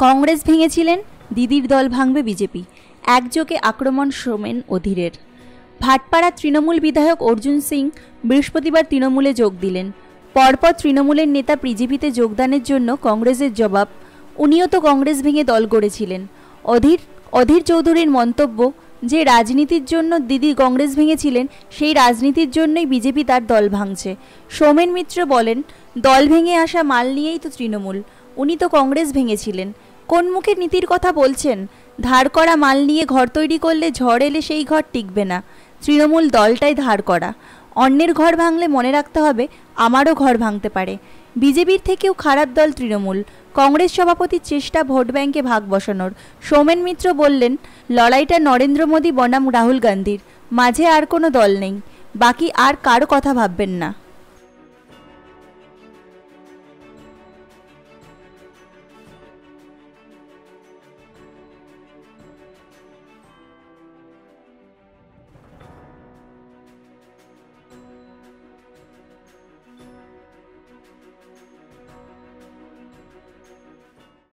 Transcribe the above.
কংগ্রেস ভেঙেছিলেন, দিদির দল ভাঙবে বিজেপি, একযোগে আক্রমণ সোমেন অধীরের। ভাটপাড়া তৃণমূল বিধায়ক অর্জুন সিং বৃহস্পতিবার তৃণমূলে যোগ দিলেন। পরপর তৃণমূলের নেতা বিজেপিতে যোগদানের জন্য কংগ্রেসের জবাব, উনিও তো কংগ্রেস ভেঙে দল গড়েছিলেন। অধীর চৌধুরীর মন্তব্য যে রাজনীতির জন্য দিদি কংগ্রেস ভেঙেছিলেন, সেই রাজনীতির জন্যই বিজেপি তার দল ভাঙছে। সৌমেন মিত্র বলেন, দল ভেঙে আসা মাল নিয়েই তো তৃণমূল, উনি তো কংগ্রেস ভেঙেছিলেন। কোন মুখে নীতির কথা বলছেন? ধার করা মাল নিয়ে ঘর তৈরি করলে ঝড় এলে সেই ঘর টিকবে না। তৃণমূল দলটাই ধার করা। অন্যের ঘর ভাঙলে মনে রাখতে হবে আমারও ঘর ভাঙতে পারে। বিজেপির থেকেও খারাপ দল তৃণমূল। কংগ্রেস সভাপতির চেষ্টা ভোট ব্যাংকে ভাগ বসানোর। সৌমেন মিত্র বললেন, লড়াইটা নরেন্দ্র মোদী বনাম রাহুল গান্ধীর, মাঝে আর কোনো দল নেই। বাকি আর কারো কথা ভাববেন না।